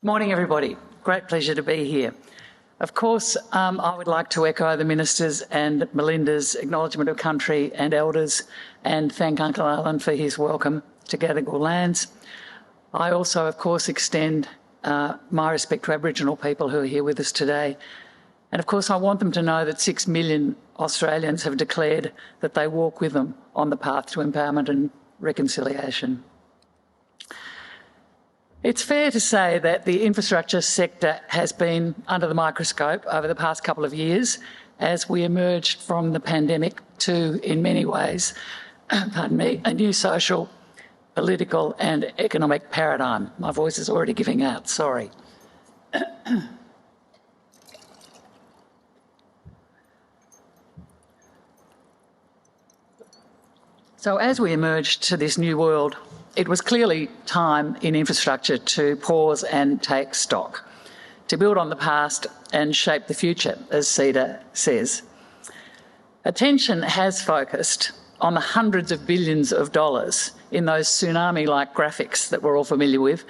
Morning, everybody. Great pleasure to be here. Of course, I would like to echo the Minister's and Melinda's acknowledgement of country and elders and thank Uncle Alan for his welcome to Gadigal lands. I also, of course, extend my respect to Aboriginal people who are here with us today. And of course, I want them to know that 6 million Australians have declared that they walk with them on the path to empowerment and reconciliation. It's fair to say that the infrastructure sector has been under the microscope over the past couple of years as we emerged from the pandemic to, in many ways, a new social, political and economic paradigm. My voice is already giving out, sorry. So as we emerged to this new world, it was clearly time in infrastructure to pause and take stock, to build on the past and shape the future, as CEDA says. Attention has focused on the hundreds of billions of dollars in those tsunami-like graphics that we're all familiar with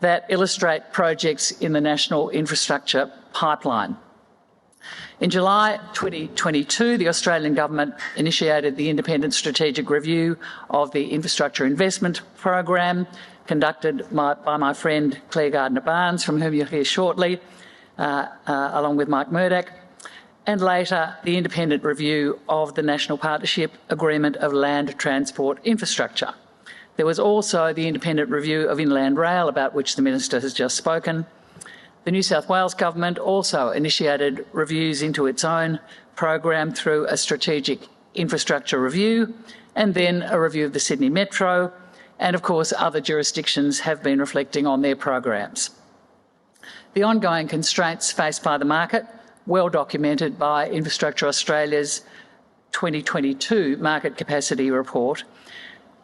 that illustrate projects in the national infrastructure pipeline. In July 2022, the Australian Government initiated the independent strategic review of the Infrastructure Investment Program, conducted by my friend Clare Gardiner-Barnes, from whom you'll hear shortly, along with Mike Murdoch, and later the independent review of the National Partnership Agreement of Land Transport Infrastructure. There was also the independent review of Inland Rail, about which the Minister has just spoken. The New South Wales Government also initiated reviews into its own program through a strategic infrastructure review and then a review of the Sydney Metro, and of course other jurisdictions have been reflecting on their programs. The ongoing constraints faced by the market, well documented by Infrastructure Australia's 2022 Market Capacity Report,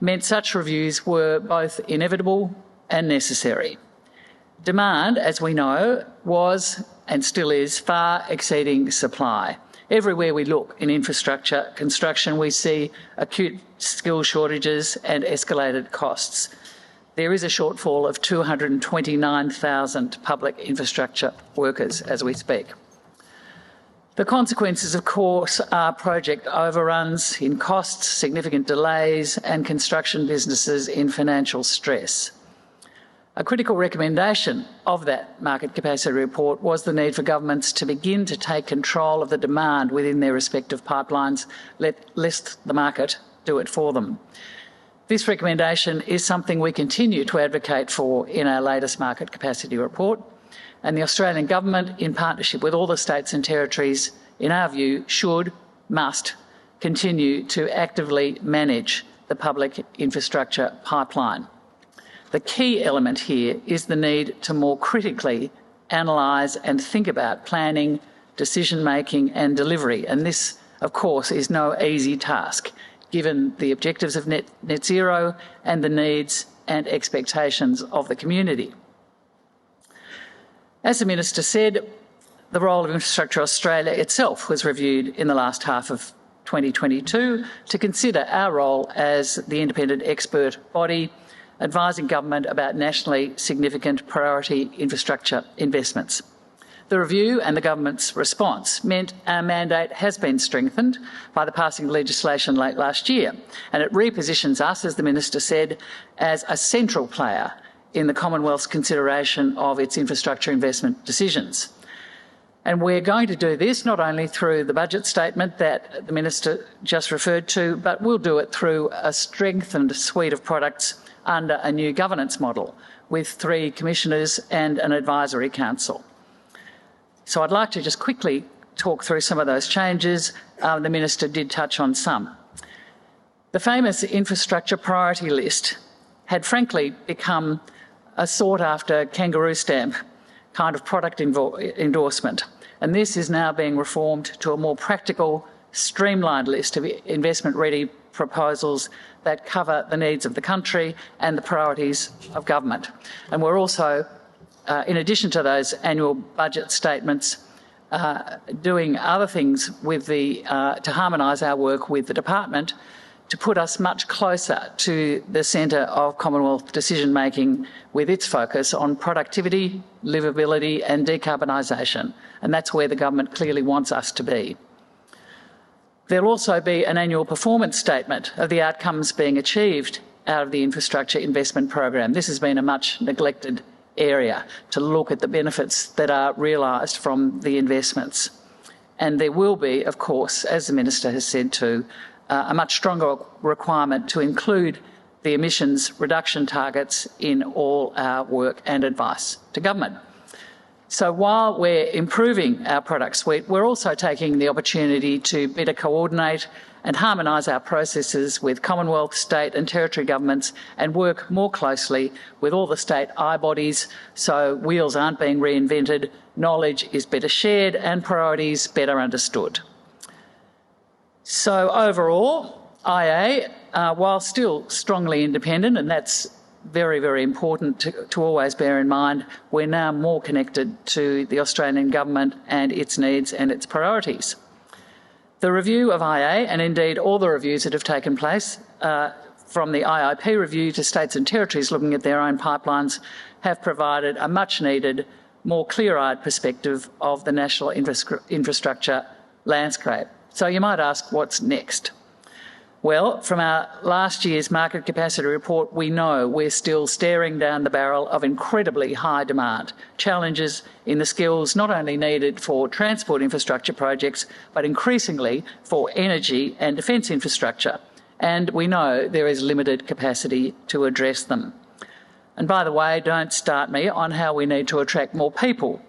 meant such reviews were both inevitable and necessary. Demand, as we know, was and still is far exceeding supply. Everywhere we look in infrastructure construction, we see acute skill shortages and escalated costs. There is a shortfall of 229,000 public infrastructure workers as we speak. The consequences, of course, are project overruns in costs, significant delays, and construction businesses in financial stress. A critical recommendation of that Market Capacity Report was the need for governments to begin to take control of the demand within their respective pipelines, lest the market do it for them. This recommendation is something we continue to advocate for in our latest Market Capacity Report, and the Australian Government, in partnership with all the states and territories, in our view, must continue to actively manage the public infrastructure pipeline. The key element here is the need to more critically analyse and think about planning, decision-making and delivery. And this, of course, is no easy task, given the objectives of net zero and the needs and expectations of the community. As the Minister said, the role of Infrastructure Australia itself was reviewed in the last half of 2022 to consider our role as the independent expert body advising government about nationally significant priority infrastructure investments. The review and the government's response meant our mandate has been strengthened by the passing of legislation late last year, and it repositions us, as the Minister said, as a central player in the Commonwealth's consideration of its infrastructure investment decisions. And we're going to do this not only through the budget statement that the Minister just referred to, but we'll do it through a strengthened suite of products under a new governance model with 3 commissioners and an advisory council. So I'd like to just quickly talk through some of those changes. The Minister did touch on some. The famous infrastructure priority list had frankly become a sought-after kangaroo stamp kind of product endorsement, and this is now being reformed to a more practical, streamlined list of investment-ready proposals that cover the needs of the country and the priorities of government. And we're also, in addition to those annual budget statements, doing other things with to harmonise our work with the department to put us much closer to the centre of Commonwealth decision-making with its focus on productivity, livability and decarbonisation. And that's where the government clearly wants us to be. There'll also be an annual performance statement of the outcomes being achieved out of the infrastructure investment program. This has been a much neglected area to look at the benefits that are realised from the investments. And there will be, of course, as the Minister has said too, a much stronger requirement to include the emissions reduction targets in all our work and advice to government. So while we're improving our product suite, we're also taking the opportunity to better coordinate and harmonise our processes with Commonwealth, state and territory governments and work more closely with all the state bodies so wheels aren't being reinvented, knowledge is better shared and priorities better understood. So overall, IA, while still strongly independent, and that's very, very important to always bear in mind, we're now more connected to the Australian government and its needs and its priorities. The review of IA, and indeed all the reviews that have taken place, from the IIP review to states and territories looking at their own pipelines, have provided a much-needed, more clear-eyed perspective of the national infrastructure landscape. So you might ask, what's next? Well, from our last year's market capacity report, we know we're still staring down the barrel of incredibly high demand, challenges in the skills not only needed for transport infrastructure projects, but increasingly for energy and defence infrastructure. And we know there is limited capacity to address them. And by the way, don't start me on how we need to attract more people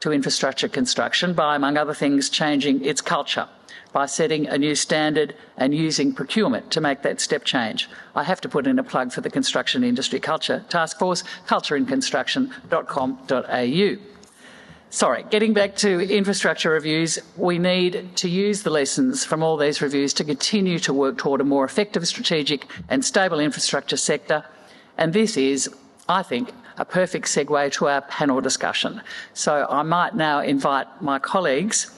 to infrastructure construction by, among other things, changing its culture, by setting a new standard and using procurement to make that step change. I have to put in a plug for the Construction Industry Culture Task Force, cultureinconstruction.com.au. Sorry, getting back to infrastructure reviews, we need to use the lessons from all these reviews to continue to work toward a more effective, strategic and stable infrastructure sector. And this is, I think, a perfect segue to our panel discussion. So I might now invite my colleagues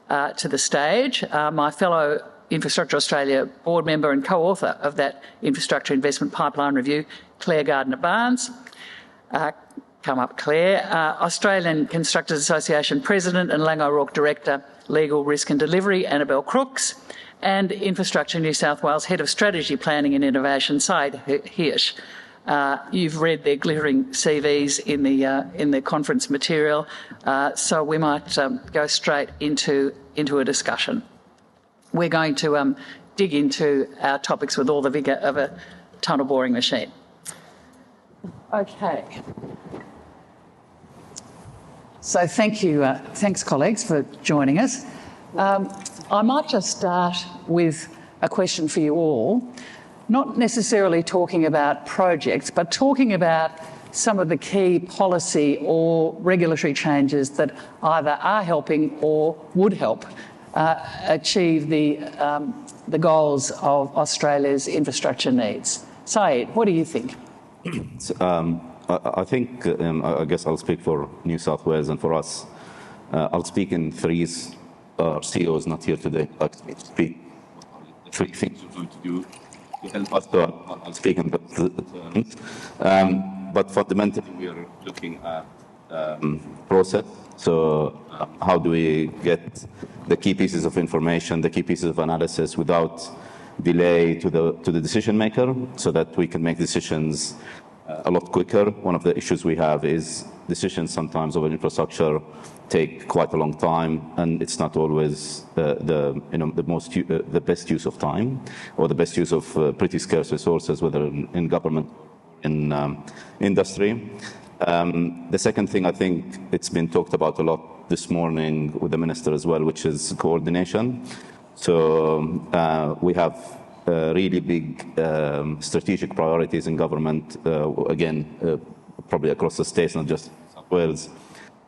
to the stage. My fellow Infrastructure Australia board member and co-author of that Infrastructure Investment Pipeline Review, Clare Gardiner-Barnes. Come up, Clare. Australian Constructors Association President and Laing O'Rourke Director, Legal, Risk and Delivery, Annabel Crookes. And Infrastructure New South Wales Head of Strategy, Planning and Innovation, Hirsh. You've read their glittering CVs in the conference material, so we might go straight into a discussion. We're going to dig into our topics with all the vigour of a tunnel boring machine. Okay. So thank you, thanks colleagues for joining us. I might just start with a question for you all. Not necessarily talking about projects, but talking about some of the key policy or regulatory changes that either are helping or would help achieve the goals of Australia's infrastructure needs. Saeed, what do you think? I think, I guess I'll speak for New South Wales and for us. I'll speak in threes. Our CEO is not here today. I'd like to speak three things we're going to do to help us. So I'll speak in the terms. But fundamentally, we are looking at process. So how do we get the key pieces of information, the key pieces of analysis without delay to the decision maker so that we can make decisions a lot quicker. One of the issues we have is decisions sometimes over infrastructure take quite a long time, and it's not always the best use of time or the best use of pretty scarce resources, whether in government or in industry. The second thing, I think it's been talked about a lot this morning with the minister as well, which is coordination. So we have really big strategic priorities in government, again, probably across the states, not just South Wales,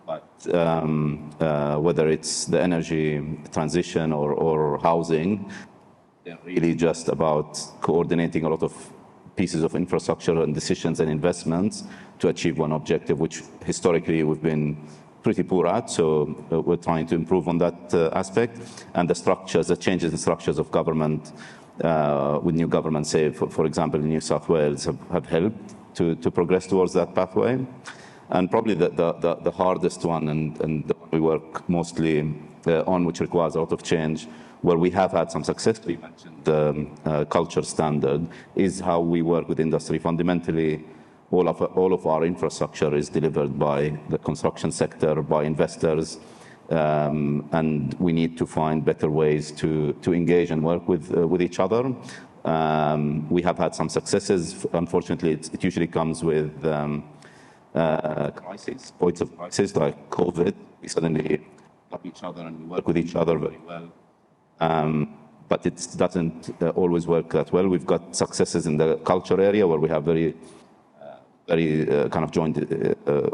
but whether it's the energy transition or housing, they're really just about coordinating a lot of pieces of infrastructure and decisions and investments to achieve one objective, which historically we've been pretty poor at, so we're trying to improve on that aspect. And the structures, the changes in structures of government with new government, say, for example, in New South Wales, have helped to progress towards that pathway. And probably the hardest one, and the one we work mostly on, which requires a lot of change, where we have had some success, we mentioned the culture standard, is how we work with industry. Fundamentally, all of our infrastructure is delivered by the construction sector, by investors, and we need to find better ways to engage and work with each other. We have had some successes. Unfortunately, it usually comes with crises, points of crisis like COVID. We suddenly love each other and we work with each other very well. But it doesn't always work that well. We've got successes in the culture area where we have very kind of joint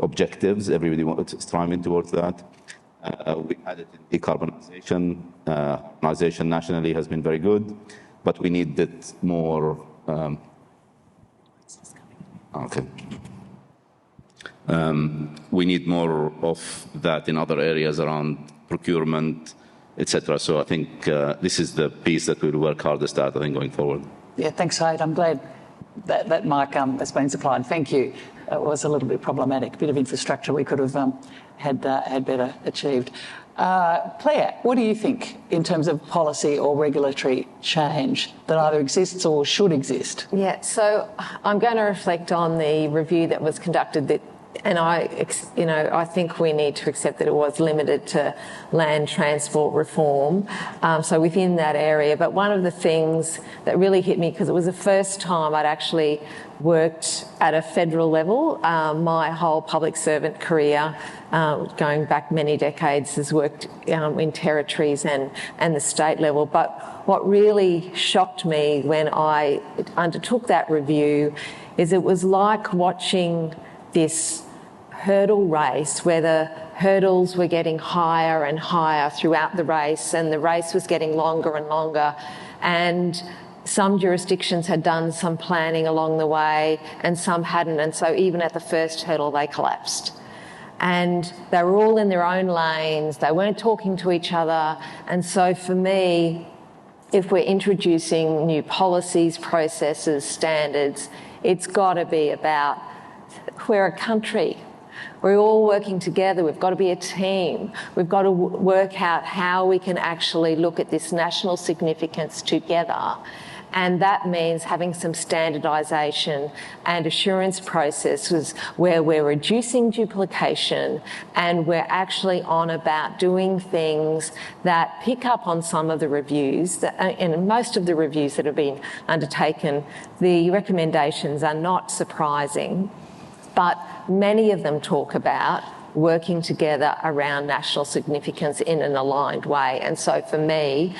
objectives. Everybody is striving towards that. We added in decarbonization. Harmonization nationally has been very good, but we need it more. Okay. We need more of that in other areas around procurement, etc. So I think this is the piece that we'll work hardest at, I think, going forward. Yeah, thanks, Said. I'm glad that mic has been supplied. Thank you. It was a little bit problematic. A bit of infrastructure we could have had better achieved. Clare, what do you think in terms of policy or regulatory change that either exists or should exist? Yeah, so I'm going to reflect on the review that was conducted and I think we need to accept that it was limited to land transport reform, so within that area. But one of the things that really hit me, because it was the first time I'd actually worked at a federal level. My whole public servant career, going back many decades, has worked in territories and the state level. But what really shocked me when I undertook that review is it was like watching this hurdle race where the hurdles were getting higher and higher throughout the race, and the race was getting longer and longer. And some jurisdictions had done some planning along the way and some hadn't, and so even at the first hurdle they collapsed. And they were all in their own lanes, they weren't talking to each other. And so for me, if we're introducing new policies, processes, standards, it's got to be about, we're a country. We're all working together. We've got to be a team. We've got to work out how we can actually look at this national significance together. And that means having some standardisation and assurance processes where we're reducing duplication and we're actually on about doing things that pick up on some of the reviews. And most of the reviews that have been undertaken, the recommendations are not surprising, but many of them talk about working together around national significance in an aligned way. And so for me,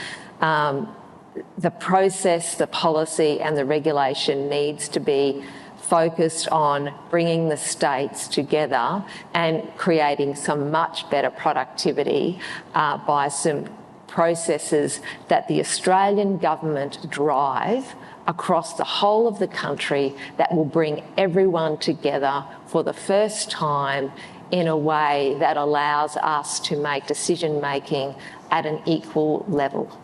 the process, the policy and the regulation needs to be focused on bringing the states together and creating some much better productivity by some processes that the Australian government drive across the whole of the country that will bring everyone together for the first time in a way that allows us to make decision-making at an equal level.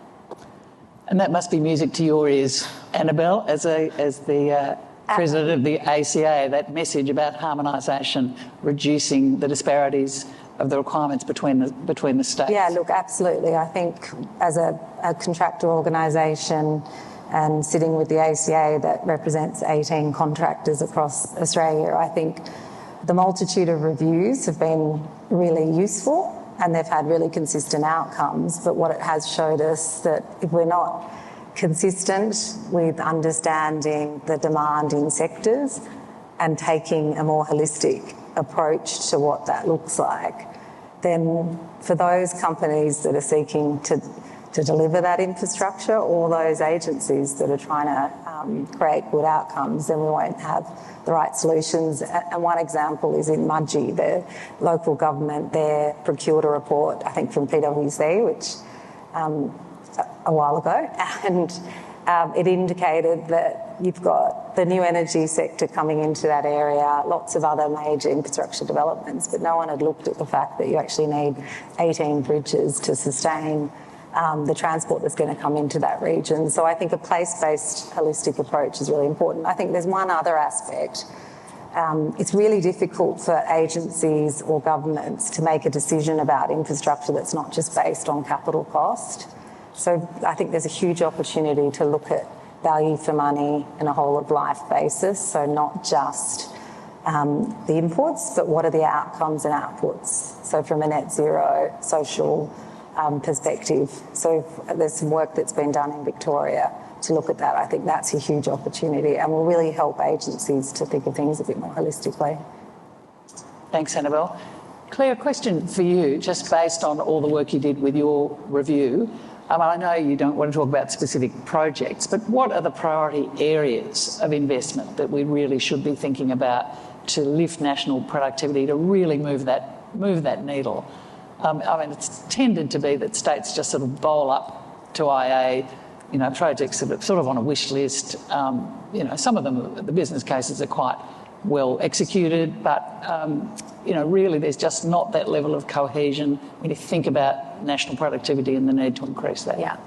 And that must be music to your ears, Annabel, as the President of the ACA, that message about harmonisation, reducing the disparities of the requirements between the states. Yeah, look, absolutely. I think as a contractor organisation and sitting with the ACA that represents 18 contractors across Australia, I think the multitude of reviews have been really useful and they've had really consistent outcomes. But what it has showed us that if we're not consistent with understanding the demand in sectors and taking a more holistic approach to what that looks like, then for those companies that are seeking to deliver that infrastructure, or those agencies that are trying to create good outcomes, then we won't have the right solutions. And one example is in Mudgee, the local government there procured a report, I think from PwC, which a while ago, and it indicated that you've got the new energy sector coming into that area, lots of other major infrastructure developments, but no one had looked at the fact that you actually need 18 bridges to sustain the transport that's going to come into that region. So I think a place-based holistic approach is really important. I think there's one other aspect. It's really difficult for agencies or governments to make a decision about infrastructure that's not just based on capital cost. So I think there's a huge opportunity to look at value for money in a whole of life basis. So not just the inputs, but what are the outcomes and outputs? So from a net zero social perspective. So there's some work that's been done in Victoria to look at that. I think that's a huge opportunity and will really help agencies to think of things a bit more holistically. Thanks, Annabel. Clare, a question for you, just based on all the work you did with your review. I know you don't want to talk about specific projects, but what are the priority areas of investment that we really should be thinking about to lift national productivity, to really move that needle? It's tended to be that states just sort of bowl up to IA, projects that are sort of on a wish list. Some of them, the business cases are quite well executed, but really there's just not that level of cohesion when you think about national productivity and the need to increase that. Yeah.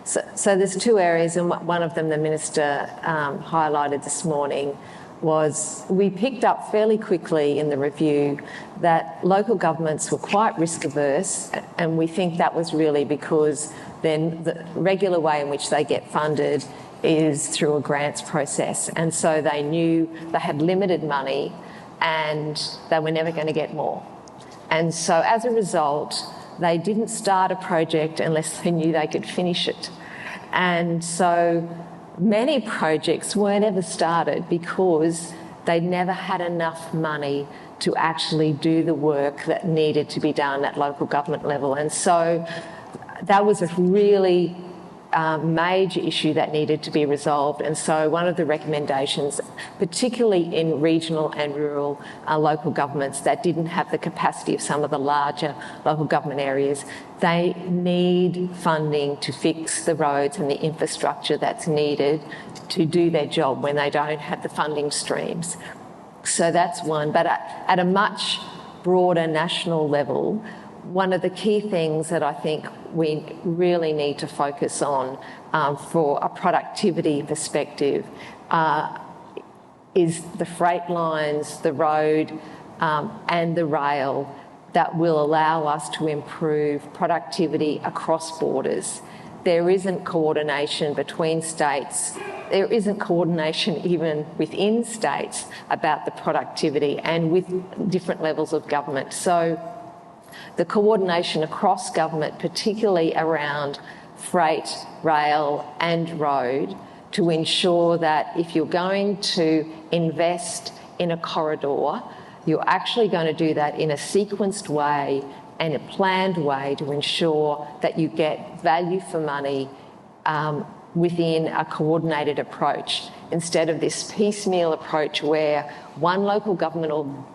So there's two areas, and one of them the Minister highlighted this morning was we picked up fairly quickly in the review that local governments were quite risk averse, and we think that was really because then the regular way in which they get funded is through a grants process, and so they knew they had limited money and they were never going to get more. And so as a result, they didn't start a project unless they knew they could finish it. And so many projects weren't ever started because they never had enough money to actually do the work that needed to be done at local government level. And so that was a really major issue that needed to be resolved. And so one of the recommendations, particularly in regional and rural local governments that didn't have the capacity of some of the larger local government areas, they need funding to fix the roads and the infrastructure that's needed to do their job when they don't have the funding streams. So that's one. But at a much broader national level, one of the key things that I think we really need to focus on for a productivity perspective is the freight lines, the road and the rail that will allow us to improve productivity across borders. There isn't coordination between states. There isn't coordination even within states about the productivity and with different levels of government. So the coordination across government, particularly around freight, rail and road, to ensure that if you're going to invest in a corridor, you're actually going to do that in a sequenced way and a planned way to ensure that you get value for money within a coordinated approach, instead of this piecemeal approach where one local government will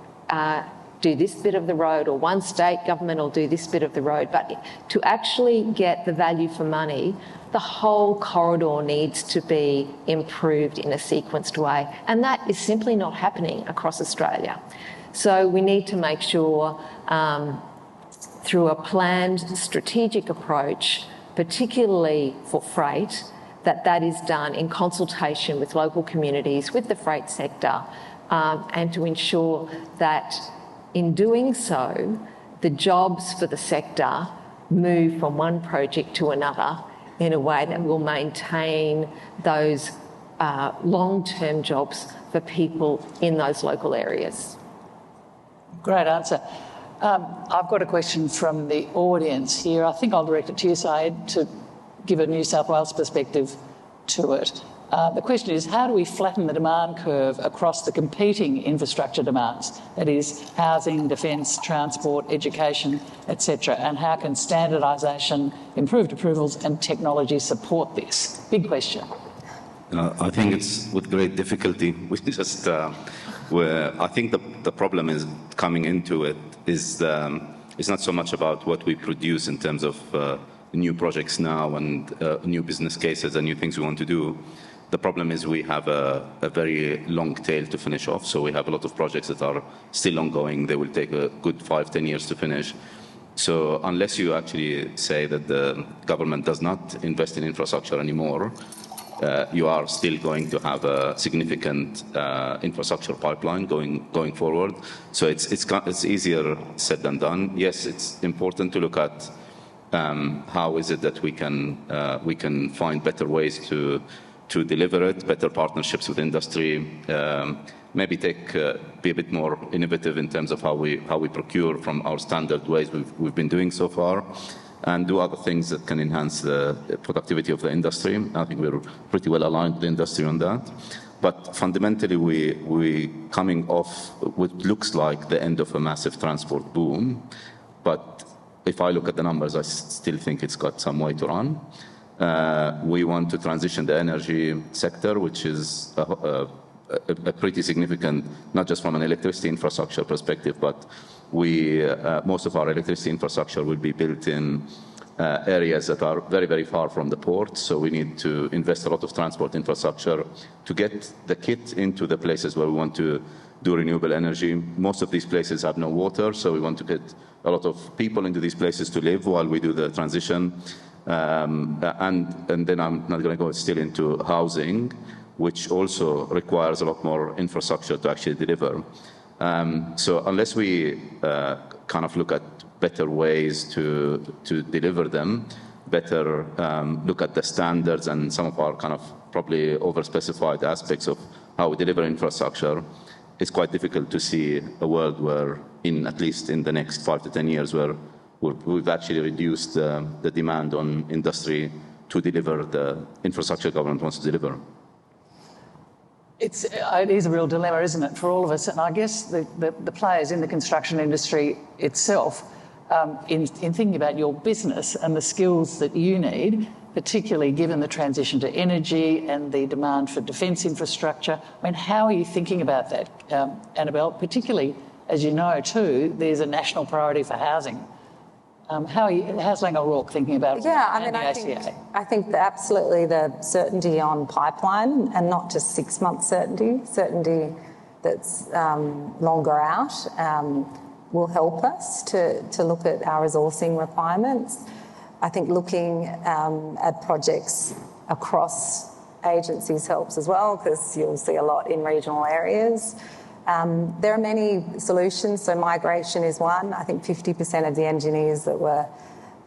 do this bit of the road or one state government will do this bit of the road. But to actually get the value for money, the whole corridor needs to be improved in a sequenced way. And that is simply not happening across Australia. So we need to make sure through a planned strategic approach, particularly for freight, that is done in consultation with local communities, with the freight sector, and to ensure that in doing so, the jobs for the sector move from one project to another in a way that will maintain those long-term jobs for people in those local areas. Great answer. I've got a question from the audience here. I think I'll direct it to you, Syed, to give a New South Wales perspective to it. The question is, how do we flatten the demand curve across the competing infrastructure demands, that is, housing, defence, transport, education, etc., and how can standardisation, improved approvals and technology support this? Big question. I think it's with great difficulty. We just, I think the problem is coming into it is it's not so much about what we produce in terms of new projects now and new business cases and new things we want to do. The problem is we have a very long tail to finish off. So we have a lot of projects that are still ongoing. They will take a good 5-10 years to finish. So unless you actually say that the government does not invest in infrastructure anymore, you are still going to have a significant infrastructure pipeline going forward. So it's easier said than done. Yes, it's important to look at how is it that we can find better ways to deliver it, better partnerships with industry, maybe be a bit more innovative in terms of how we procure from our standard ways we've been doing so far, and do other things that can enhance the productivity of the industry. I think we're pretty well aligned with the industry on that. But fundamentally, we coming off what looks like the end of a massive transport boom. But if I look at the numbers, I still think it's got some way to run. We want to transition the energy sector, which is a pretty significant, not just from an electricity infrastructure perspective, but most of our electricity infrastructure will be built in areas that are very, very far from the port. So we need to invest a lot of transport infrastructure to get the kit into the places where we want to do renewable energy. Most of these places have no water, so we want to get a lot of people into these places to live while we do the transition. And then I'm not going to go still into housing, which also requires a lot more infrastructure to actually deliver. So unless we kind of look at better ways to deliver them, better look at the standards and some of our kind of probably overspecified aspects of how we deliver infrastructure, it's quite difficult to see a world where, at least in the next 5 to 10 years, where we've actually reduced the demand on industry to deliver the infrastructure government wants to deliver. It is a real dilemma, isn't it, for all of us? And I guess the players in the construction industry itself, in thinking about your business and the skills that you need, particularly given the transition to energy and the demand for defence infrastructure. I mean, how are you thinking about that, Annabel? Particularly, as you know, too, there's a national priority for housing. How's Laing O'Rourke thinking about the ACA? I think that absolutely the certainty on pipeline, and not just 6 month certainty that's longer out, will help us to look at our resourcing requirements. I think looking at projects across agencies helps as well, because you'll see a lot in regional areas. There are many solutions, so migration is one. I think 50% of the engineers that were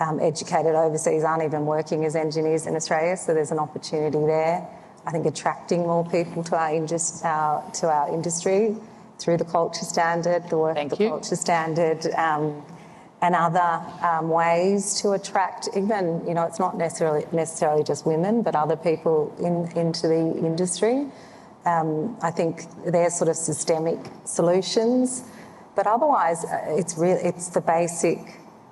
educated overseas aren't even working as engineers in Australia, so there's an opportunity there. I think attracting more people to our industry through the culture standard, the work of the culture standard, and other ways to attract even, it's not necessarily just women, but other people into the industry. I think they're sort of systemic solutions, but otherwise it's the basic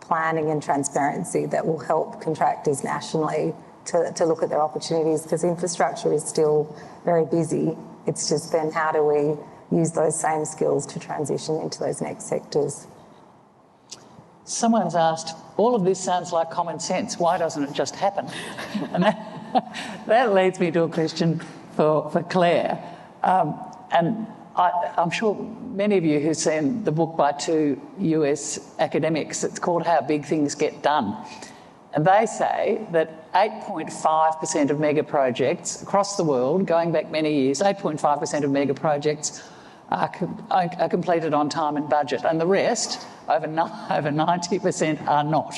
planning and transparency that will help contractors nationally to look at their opportunities, because infrastructure is still very busy. It's just then how do we use those same skills to transition into those next sectors? Someone's asked, all of this sounds like common sense. Why doesn't it just happen? And that leads me to a question for Clare. And I'm sure many of you who've seen the book by 2 US academics, it's called How Big Things Get Done. And they say that 8.5% of mega projects across the world, going back many years, 8.5% of mega projects are completed on time and budget, and the rest, over 90%, are not.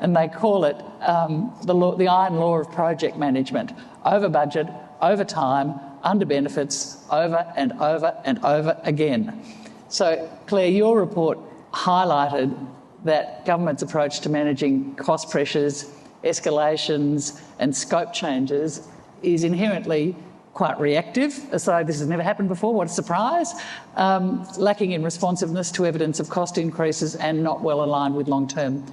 And they call it the iron law of project management: over budget, over time, under benefits, over and over and over again. So, Clare, your report highlighted that government's approach to managing cost pressures, escalations and scope changes is inherently quite reactive, as though this has never happened before, what a surprise, lacking in responsiveness to evidence of cost increases and not well aligned with long-term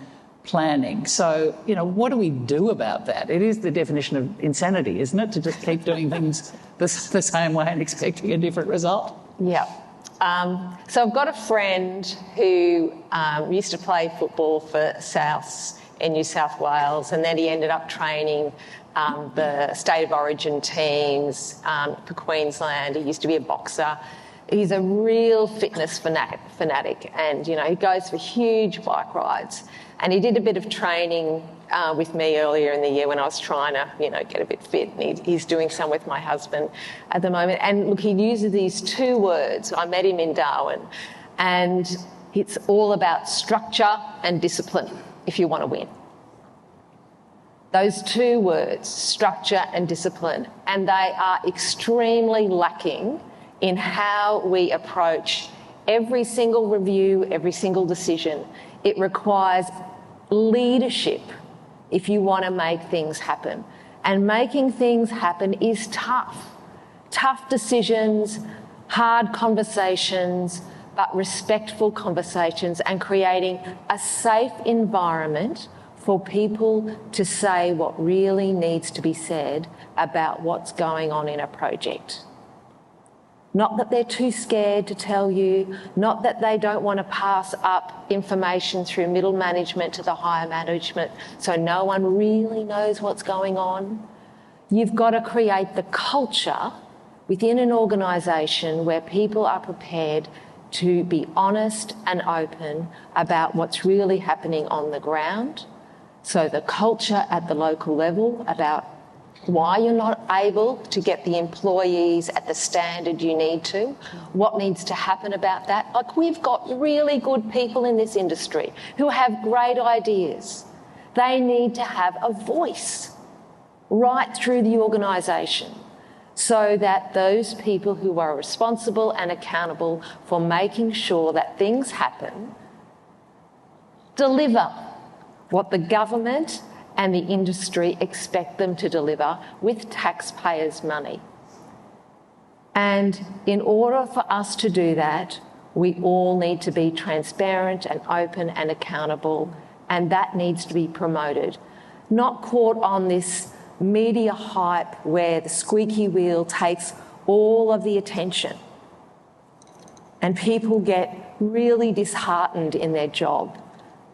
planning. So, what do we do about that? It is the definition of insanity, isn't it, to just keep doing things the same way and expecting a different result? Yeah. So I've got a friend who used to play football for Souths in New South Wales, and then he ended up training the state of origin teams for Queensland. He used to be a boxer. He's a real fitness fanatic, and he goes for huge bike rides. And he did a bit of training with me earlier in the year when I was trying to get a bit fit, and he's doing some with my husband at the moment. And look, he uses these two words. I met him in Darwin, and it's all about structure and discipline if you want to win. Those two words, structure and discipline, and they are extremely lacking in how we approach every single review, every single decision. It requires leadership if you want to make things happen. And making things happen is tough. Tough decisions, hard conversations, but respectful conversations, and creating a safe environment for people to say what really needs to be said about what's going on in a project. Not that they're too scared to tell you, not that they don't want to pass up information through middle management to the higher management so no one really knows what's going on. You've got to create the culture within an organisation where people are prepared to be honest and open about what's really happening on the ground. So the culture at the local level about why you're not able to get the employees at the standard you need to, what needs to happen about that. Like, we've got really good people in this industry who have great ideas. They need to have a voice right through the organisation so that those people who are responsible and accountable for making sure that things happen deliver what the government and the industry expect them to deliver with taxpayers' money. And in order for us to do that, we all need to be transparent and open and accountable, and that needs to be promoted. Not caught on this media hype where the squeaky wheel takes all of the attention and people get really disheartened in their job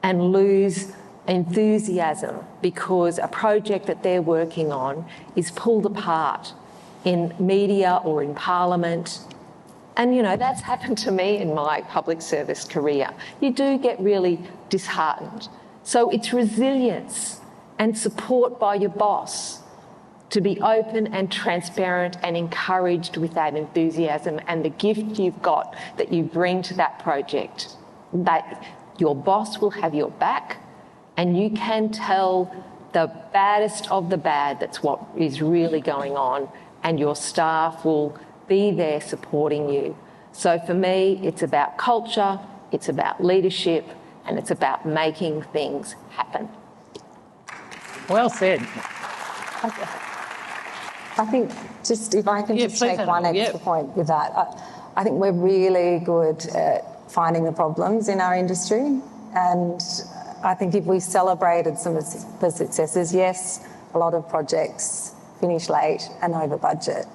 and lose enthusiasm because a project that they're working on is pulled apart in media or in Parliament. And, that's happened to me in my public service career. You do get really disheartened. So it's resilience and support by your boss to be open and transparent and encouraged with that enthusiasm and the gift you've got that you bring to that project. That your boss will have your back, and you can tell the baddest of the bad that's what is really going on, and your staff will be there supporting you. So for me, it's about culture, it's about leadership, and it's about making things happen. Well said. I think just if I can just take one extra point with that, I think we're really good at finding the problems in our industry, and I think if we celebrated some of the successes, yes, a lot of projects finish late and over budget.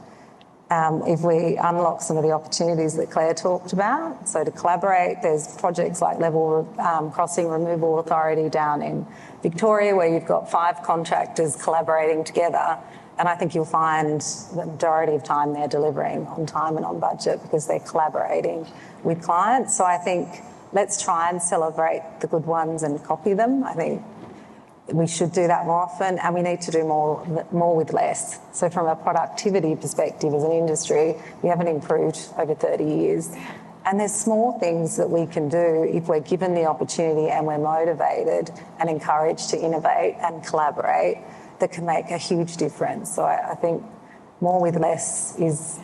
If we unlock some of the opportunities that Clare talked about, so to collaborate, there's projects like Level Crossing Removal Authority down in Victoria where you've got 5 contractors collaborating together, and I think you'll find the majority of time they're delivering on time and on budget because they're collaborating with clients. So I think let's try and celebrate the good ones and copy them. I think we should do that more often, and we need to do more with less. So from a productivity perspective as an industry, we haven't improved over 30 years. And there's small things that we can do if we're given the opportunity and we're motivated and encouraged to innovate and collaborate that can make a huge difference. So I think more with less is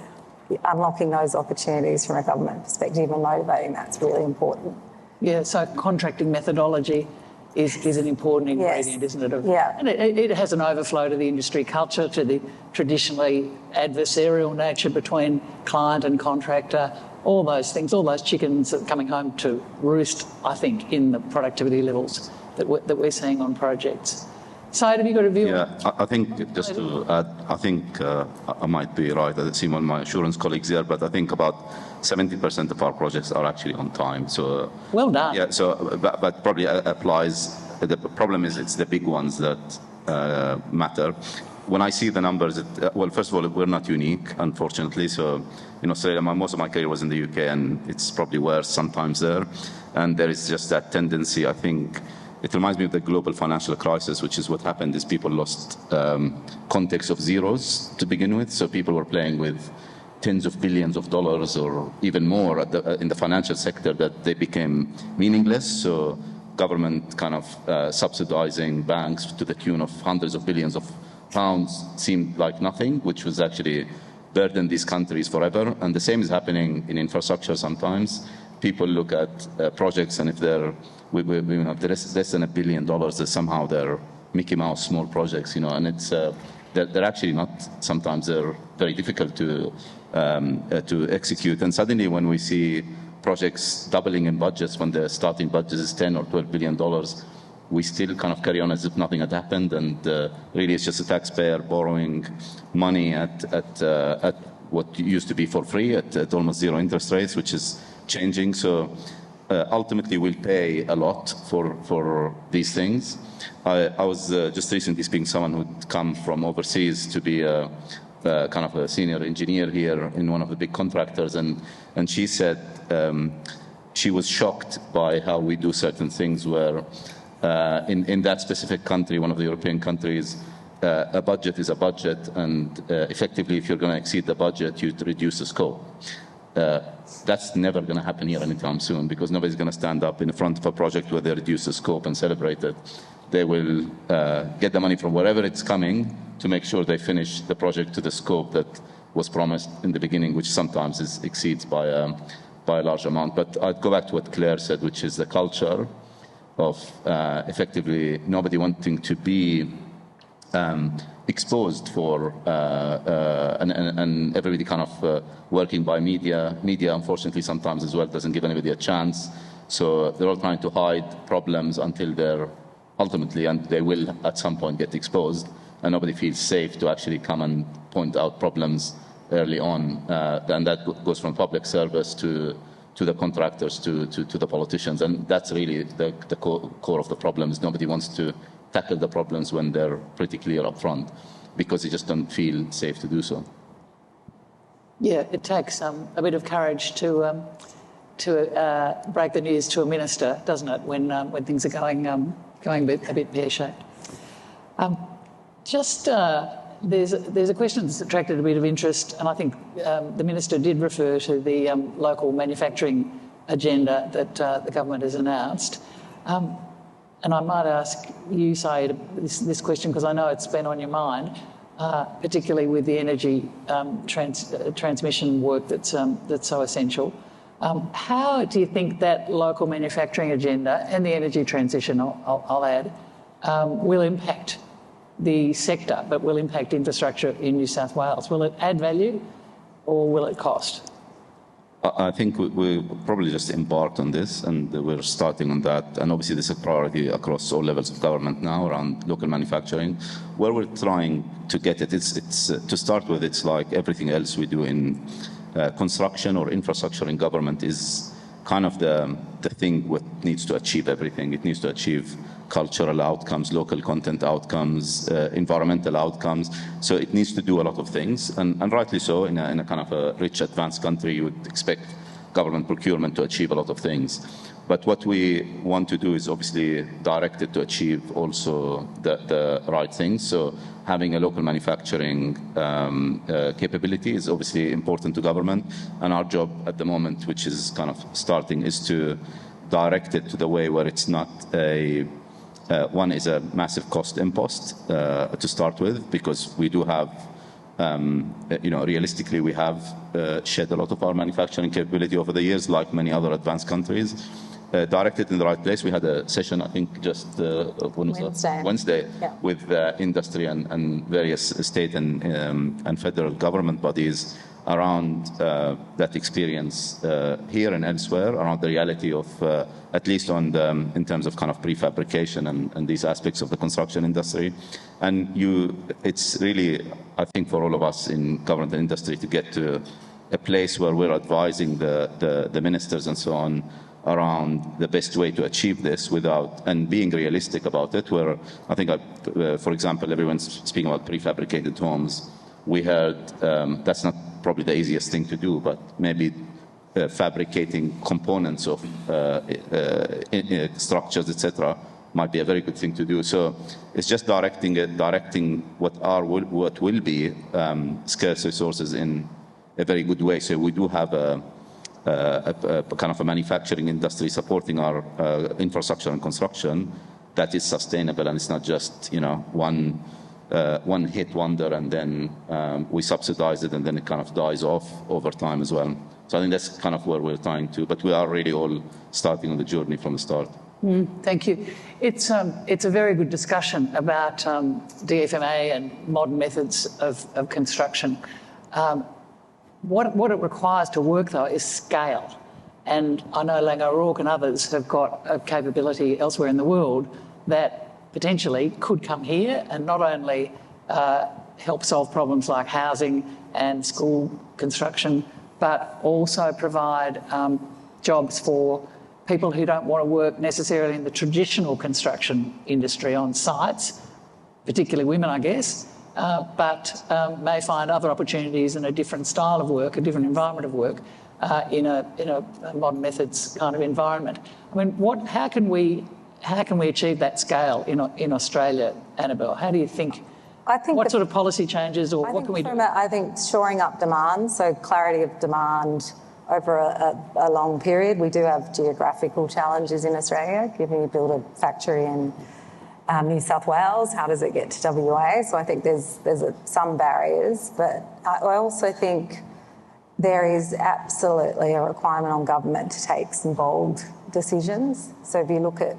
unlocking those opportunities from a government perspective and motivating. That's really important. Yeah, so contracting methodology is an important ingredient, yes. isn't it? Yeah. And it has an overflow to the industry culture, to the traditionally adversarial nature between client and contractor, all those things, all those chickens that are coming home to roost, I think, in the productivity levels that we're seeing on projects. So have you got a view? Yeah, I think just to add, I think I might be right. I see one of my assurance colleagues there, but I think about 70% of our projects are actually on time. So well done. Yeah. So, but probably applies the problem is it's the big ones that matter. When I see the numbers, well, first of all, we're not unique, unfortunately. So in Australia, most of my career was in the UK, and it's probably worse sometimes there. And there is just that tendency, I think. It reminds me of the global financial crisis, which is what happened is people lost context of zeros to begin with. So people were playing with tens of billions of dollars or even more in the financial sector that they became meaningless. So government kind of subsidizing banks to the tune of hundreds of billions of pounds seemed like nothing, which was actually burdened these countries forever. And the same is happening in infrastructure sometimes. People look at projects, and if they're less than $1 billion, somehow they're Mickey Mouse small projects, and it's they're actually not. Sometimes they're very difficult to execute. And suddenly, when we see projects doubling in budgets, when the starting budget is $10 or $12 billion, we still kind of carry on as if nothing had happened. And really, it's just a taxpayer borrowing money at what used to be for free at almost zero interest rates, which is changing. So ultimately we'll pay a lot for these things. I was just recently speaking to someone who'd come from overseas to be kind of a senior engineer here in one of the big contractors, and she said she was shocked by how we do certain things where in that specific country, one of the European countries, a budget is a budget, and effectively if you're going to exceed the budget, you reduce the scope. That's never going to happen here anytime soon, because nobody's going to stand up in front of a project where they reduce the scope and celebrate it. They will get the money from wherever it's coming to make sure they finish the project to the scope that was promised in the beginning, which sometimes exceeds by a large amount. But I'd go back to what Clare said, which is the culture of effectively nobody wanting to be exposed for and everybody kind of working by media. Media, unfortunately, sometimes as well doesn't give anybody a chance. So they're all trying to hide problems until they're ultimately, and they will at some point get exposed, and nobody feels safe to actually come and point out problems early on. And that goes from public service to the contractors to the politicians. And that's really the core of the problem, is nobody wants to tackle the problems when they're pretty clear up front, because they just don't feel safe to do so. Yeah, it takes a bit of courage to break the news to a minister, doesn't it, when things are going a bit pear-shaped. There's a question that's attracted a bit of interest, and I think the minister did refer to the local manufacturing agenda that the government has announced. And I might ask you, Saeed, this question, because I know it's been on your mind, particularly with the energy transmission work that's so essential. How do you think that local manufacturing agenda and the energy transition, I'll add, will impact the sector, but will impact infrastructure in New South Wales? Will it add value or will it cost? I think we probably just embarked on this, and we're starting on that. And obviously this is a priority across all levels of government now around local manufacturing. Where we're trying to get it, it's to start with, it's like everything else we do in construction or infrastructure in government is kind of the thing what needs to achieve everything. It needs to achieve cultural outcomes, local content outcomes, environmental outcomes. So it needs to do a lot of things, and rightly so. In a kind of a rich, advanced country, you would expect government procurement to achieve a lot of things. But what we want to do is obviously directed to achieve also the right things. So having a local manufacturing capability is obviously important to government. And our job at the moment, which is kind of starting, is to direct it to the way where it's not one is a massive cost impost to start with, because we do have, realistically, we have shed a lot of our manufacturing capability over the years, like many other advanced countries. Directed in the right place. We had a session, I think, just Wednesday, yeah, with industry and various state and federal government bodies around that experience here and elsewhere, around the reality of, at least in terms of kind of prefabrication and these aspects of the construction industry. And it's really, I think, for all of us in government and industry to get to a place where we're advising the ministers and so on around the best way to achieve this without, and being realistic about it, where I think, for example, everyone's speaking about prefabricated homes. We heard that's not probably the easiest thing to do, but maybe fabricating components of structures, etc., might be a very good thing to do. So it's just directing what will be scarce resources in a very good way. So we do have a kind of a manufacturing industry supporting our infrastructure and construction that is sustainable, and it's not just one hit wonder and then we subsidize it and then it kind of dies off over time as well. So I think that's kind of where we're trying to, but we are really all starting on the journey from the start. Thank you. It's a very good discussion about DFMA and modern methods of construction. What it requires to work, though, is scale. And I know Laing and others have got a capability elsewhere in the world that potentially could come here and not only help solve problems like housing and school construction, but also provide jobs for people who don't want to work necessarily in the traditional construction industry on sites, particularly women, I guess, but may find other opportunities in a different style of work, a different environment of work, in a modern methods kind of environment. I mean, how can we achieve that scale in Australia, Annabel? How do you think? What sort of policy changes, or what can we do? I think shoring up demand, so clarity of demand over a long period. We do have geographical challenges in Australia. Given you build a factory in New South Wales, how does it get to WA? So I think there's some barriers, but I also think there is absolutely a requirement on government to take some bold decisions. So if you look at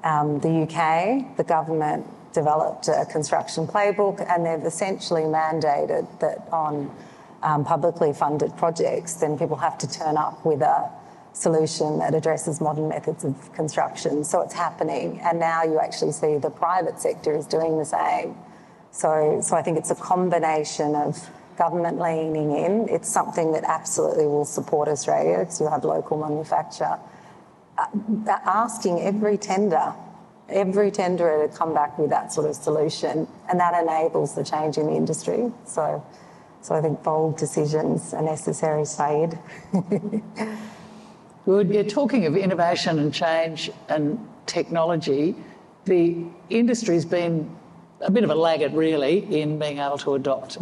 the UK, the government developed a construction playbook, and they've essentially mandated that on publicly funded projects, then people have to turn up with a solution that addresses modern methods of construction. So it's happening, and now you actually see the private sector is doing the same. So I think it's a combination of government leaning in. It's something that absolutely will support Australia because you have local manufacture. Asking every tenderer to come back with that sort of solution, and that enables the change in the industry. So I think bold decisions are necessary, Saeed. Good. Yeah, talking of innovation and change and technology, the industry's been a bit of a laggard, really, in being able to adopt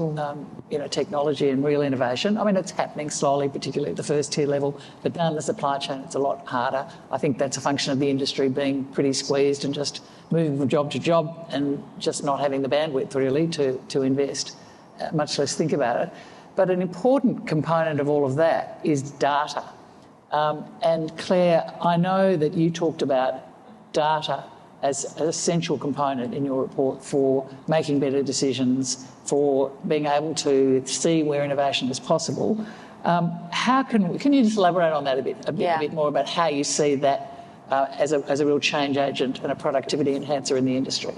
technology and real innovation. I mean, it's happening slowly, particularly at the first-tier level, but down the supply chain it's a lot harder. I think that's a function of the industry being pretty squeezed and just moving from job to job and just not having the bandwidth, really, to invest, much less think about it. But an important component of all of that is data. And Clare, I know that you talked about data as an essential component in your report for making better decisions, for being able to see where innovation is possible. Can you just elaborate on that a bit more about how you see that as a real change agent and a productivity enhancer in the industry?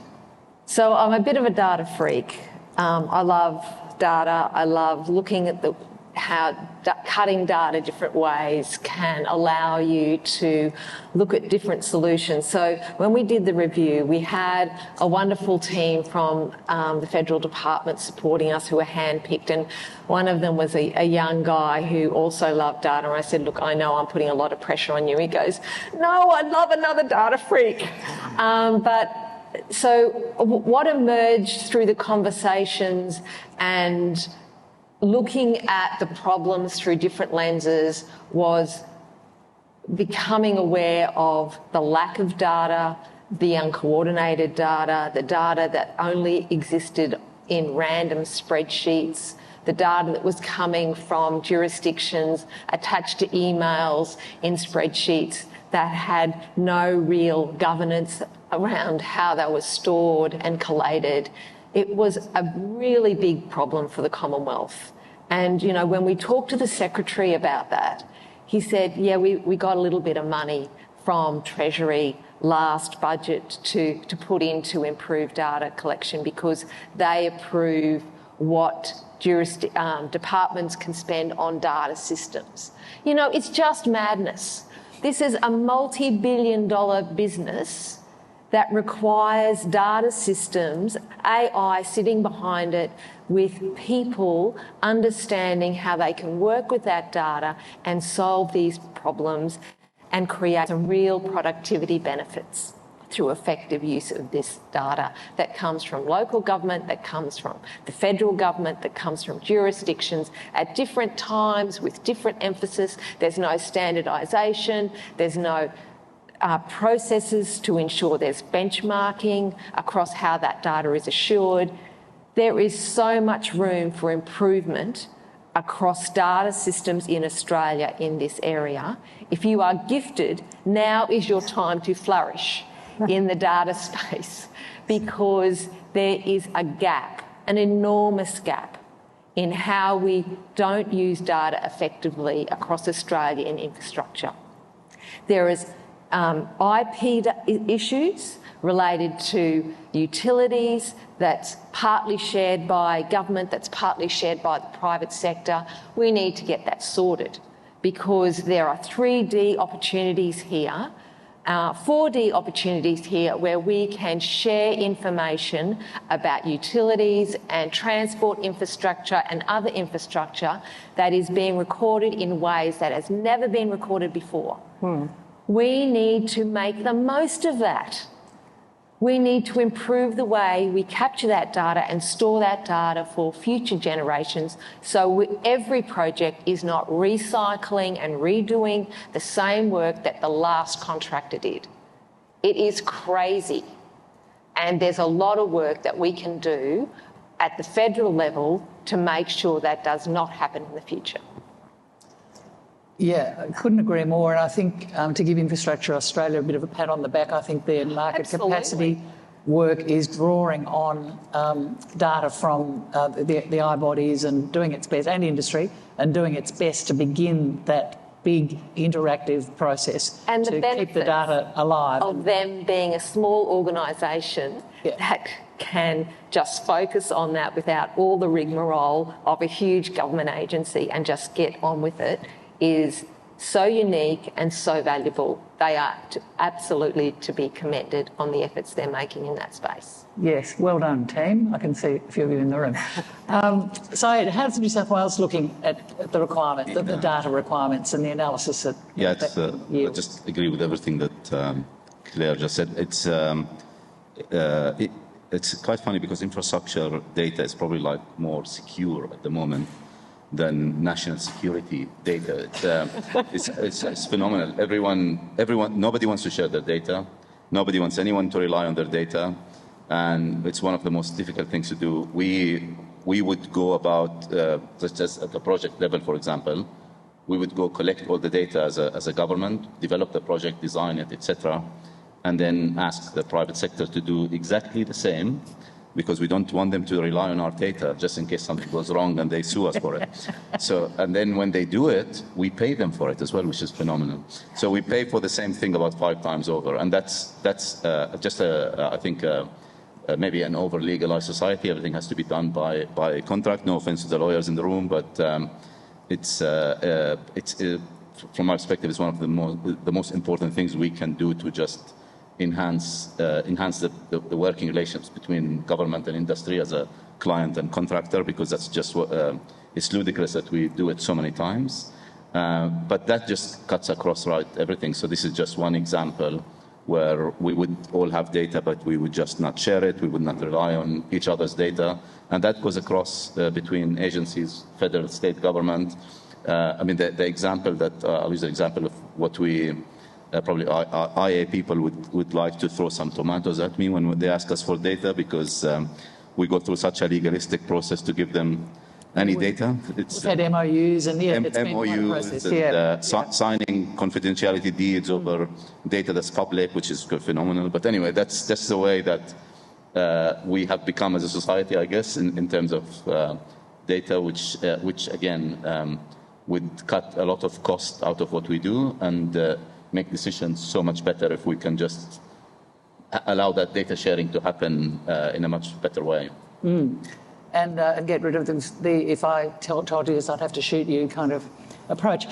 So I'm a bit of a data freak. I love data. I love looking at how cutting data different ways can allow you to look at different solutions. So when we did the review, we had a wonderful team from the federal department supporting us who were handpicked, and one of them was a young guy who also loved data. And I said, look, I know I'm putting a lot of pressure on you. He goes, no, I'd love another data freak. So what emerged through the conversations and looking at the problems through different lenses was becoming aware of the lack of data, the uncoordinated data, the data that only existed in random spreadsheets, the data that was coming from jurisdictions attached to emails in spreadsheets that had no real governance around how they were stored and collated. It was a really big problem for the Commonwealth. And, when we talked to the Secretary about that, he said, yeah, we got a little bit of money from Treasury last budget to put into improved data collection because they approve what departments can spend on data systems. It's just madness. This is a multi-billion-dollar business that requires data systems, AI sitting behind it, with people understanding how they can work with that data and solve these problems and create some real productivity benefits through effective use of this data that comes from local government, that comes from the federal government, that comes from jurisdictions at different times with different emphasis. There's no standardisation, there's no processes to ensure there's benchmarking across how that data is assured. There is so much room for improvement across data systems in Australia in this area. If you are gifted, now is your time to flourish in the data space, because there is a gap, an enormous gap, in how we don't use data effectively across Australia in infrastructure. There is IP issues related to utilities that's partly shared by government, that's partly shared by the private sector. We need to get that sorted, because there are 3D opportunities here, 4D opportunities here, where we can share information about utilities and transport infrastructure and other infrastructure that is being recorded in ways that has never been recorded before. We need to make the most of that. We need to improve the way we capture that data and store that data for future generations, so every project is not recycling and redoing the same work that the last contractor did. It is crazy. And there's a lot of work that we can do at the federal level to make sure that does not happen in the future. Yeah, I couldn't agree more. And I think to give Infrastructure Australia a bit of a pat on the back, I think their market capacity work is drawing on data from the eye bodies and doing its best, and industry, and doing its best to begin that big interactive process and to keep the data alive. Of them being a small organisation that can just focus on that without all the rigmarole of a huge government agency and just get on with it is so unique and so valuable. They are absolutely to be commended on the efforts they're making in that space. Yes, well done, team. I can see a few of you in the room. So how's New South Wales looking at the requirement, the data requirements and the analysis that... I just agree with everything that Claire just said. It's quite funny because infrastructure data is probably like more secure at the moment than national security data. It's phenomenal. Nobody wants to share their data. Nobody wants anyone to rely on their data. And it's one of the most difficult things to do. We would go about, just at the project level, for example, we would go collect all the data as a government, develop the project, design it, etc., and then ask the private sector to do exactly the same, because we don't want them to rely on our data just in case something goes wrong and they sue us for it. And then when they do it, we pay them for it as well, which is phenomenal. So we pay for the same thing about 5 times over. And that's just, I think, maybe an over-legalized society. Everything has to be done by contract. No offense to the lawyers in the room, but from my perspective, it's one of the most important things we can do to just enhance the working relations between government and industry as a client and contractor, because that's just what it's ludicrous that we do it so many times. But that just cuts across everything. So this is just one example where we would all have data, but we would just not share it. We would not rely on each other's data. And that goes across between agencies, federal, state government. I mean, the example that I'll use the example of what we probably IA people would like to throw some tomatoes at me when they ask us for data, because we go through such a legalistic process to give them any data. We've had MOUs and it's been quite a process. And, signing confidentiality deeds over data that's public, which is phenomenal. But anyway, that's the way that we have become as a society, I guess, in terms of data, which again would cut a lot of cost out of what we do and make decisions so much better if we can just allow that data sharing to happen in a much better way. And get rid of if I told you this, I'd have to shoot you kind of approach.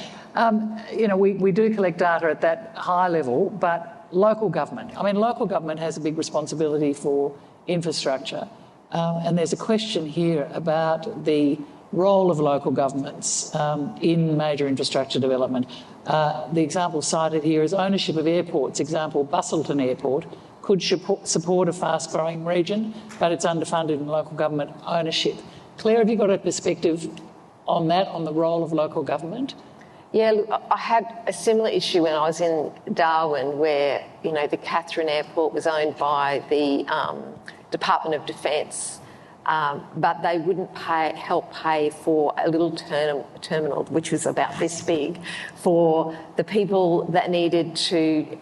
We do collect data at that high level, but local government, local government has a big responsibility for infrastructure. And there's a question here about the role of local governments in major infrastructure development. The example cited here is ownership of airports. Example, Busselton Airport could support a fast-growing region, but it's underfunded in local government ownership. Clare, have you got a perspective on that, on the role of local government? Yeah, look, I had a similar issue when I was in Darwin where, the Katherine Airport was owned by the Department of Defence, but they wouldn't help pay for a little terminal, which was about this big, for the people that needed to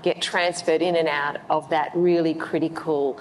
get transferred in and out of that really critical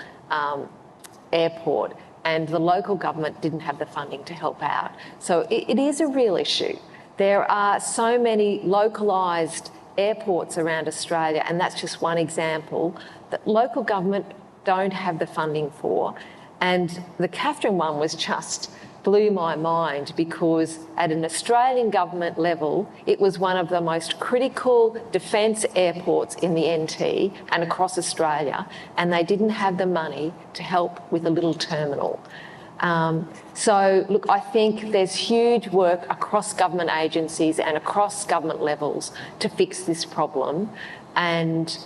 airport. And the local government didn't have the funding to help out. So it is a real issue. There are so many localised airports around Australia, and that's just one example, that local government don't have the funding for. And the Katherine one was just blew my mind because at an Australian government level, it was one of the most critical defence airports in the NT and across Australia, and they didn't have the money to help with a little terminal. So, look, I think there's huge work across government agencies and across government levels to fix this problem, and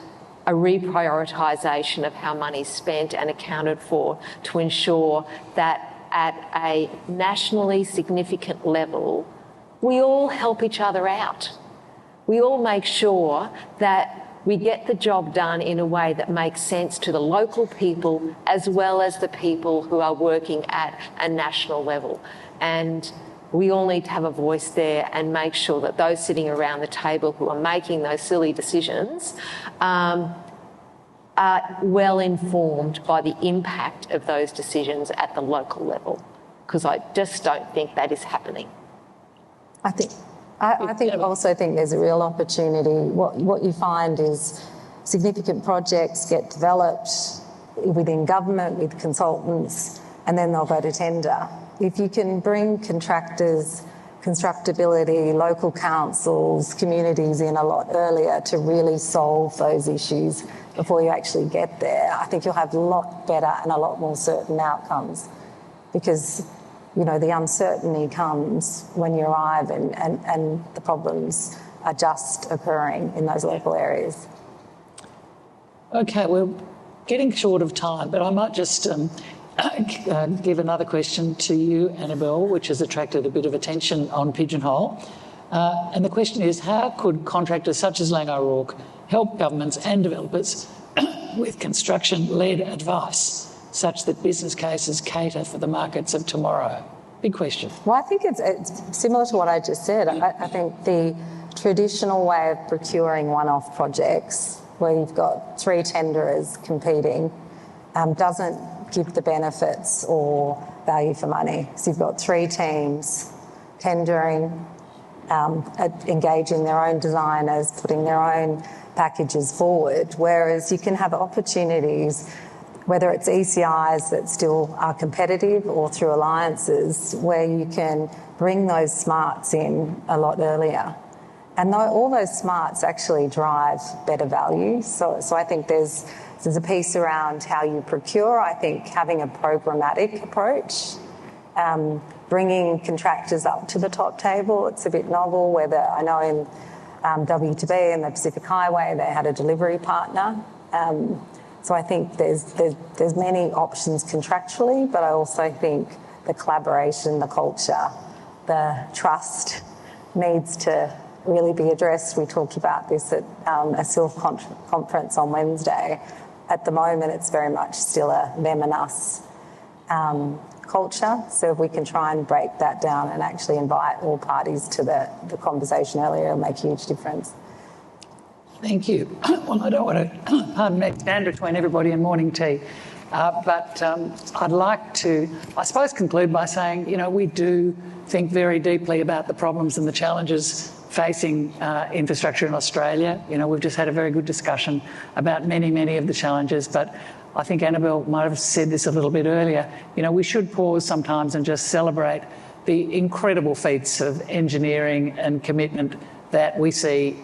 a reprioritisation of how money's spent and accounted for to ensure that at a nationally significant level, we all help each other out. We all make sure that we get the job done in a way that makes sense to the local people as well as the people who are working at a national level. And we all need to have a voice there and make sure that those sitting around the table who are making those silly decisions are well informed by the impact of those decisions at the local level, because I just don't think that is happening. I also think there's a real opportunity. What you find is significant projects get developed within government with consultants, and then they'll go to tender. If you can bring contractors, constructability, local councils, communities in a lot earlier to really solve those issues before you actually get there, I think you'll have a lot better and a lot more certain outcomes, because the uncertainty comes when you arrive and the problems are just occurring in those local areas. Okay, we're getting short of time, but I might just give another question to you, Annabel, which has attracted a bit of attention on Pigeonhole. And the question is, how could contractors such as Laing O'Rourke help governments and developers with construction-led advice, such that business cases cater for the markets of tomorrow? Big question. Well, I think it's similar to what I just said. I think the traditional way of procuring one-off projects, where you've got 3 tenderers competing, doesn't give the benefits or value for money. So you've got 3 teams tendering, engaging their own designers, putting their own packages forward, whereas you can have opportunities, whether it's ECIs that still are competitive or through alliances, where you can bring those smarts in a lot earlier. And all those smarts actually drive better value. So I think there's a piece around how you procure. I think having a programmatic approach, bringing contractors up to the top table, it's a bit novel, whether I know in W2B and the Pacific Highway, they had a delivery partner. So I think there's many options contractually, but I also think the collaboration, the culture, the trust needs to really be addressed. We talked about this at a SILF conference on Wednesday. At the moment, it's very much still a them and us culture. So if we can try and break that down and actually invite all parties to the conversation earlier, it'll make a huge difference. Thank you. Well, I don't want to, pardon me, stand between everybody and morning tea, but I'd like to, I suppose, conclude by saying, we do think very deeply about the problems and the challenges facing infrastructure in Australia. We've just had a very good discussion about many, many of the challenges, but I think Annabel might have said this a little bit earlier. We should pause sometimes and just celebrate the incredible feats of engineering and commitment that we see.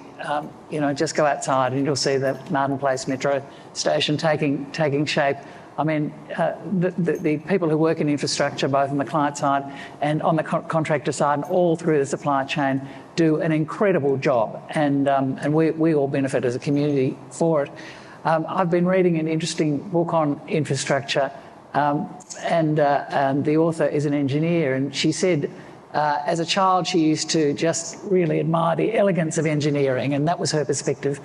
Just go outside and you'll see the Martin Place metro station taking shape. I mean, the people who work in infrastructure, both on the client side and on the contractor side and all through the supply chain, do an incredible job, and we all benefit as a community for it. I've been reading an interesting book on infrastructure, and the author is an engineer, and she said as a child she used to just really admire the elegance of engineering, and that was her perspective,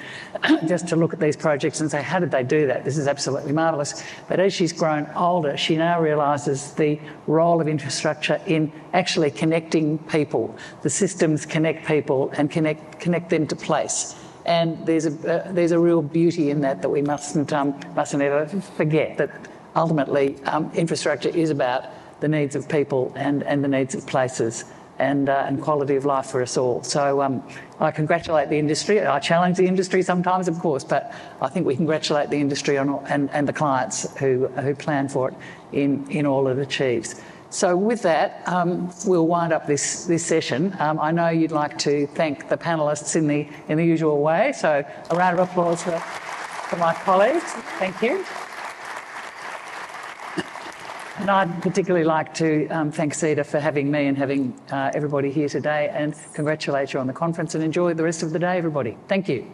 just to look at these projects and say, how did they do that? This is absolutely marvellous. But as she's grown older, she now realises the role of infrastructure in actually connecting people. The systems connect people and connect them to place. And there's a real beauty in that we mustn't ever forget that ultimately infrastructure is about the needs of people and the needs of places and quality of life for us all. So I congratulate the industry. I challenge the industry sometimes, of course, but I think we congratulate the industry and the clients who plan for it in all it achieves. So with that, we'll wind up this session. I know you'd like to thank the panellists in the usual way, so a round of applause for my colleagues. Thank you. And I'd particularly like to thank CEDA for having me and having everybody here today, and congratulate you on the conference, and enjoy the rest of the day, everybody. Thank you.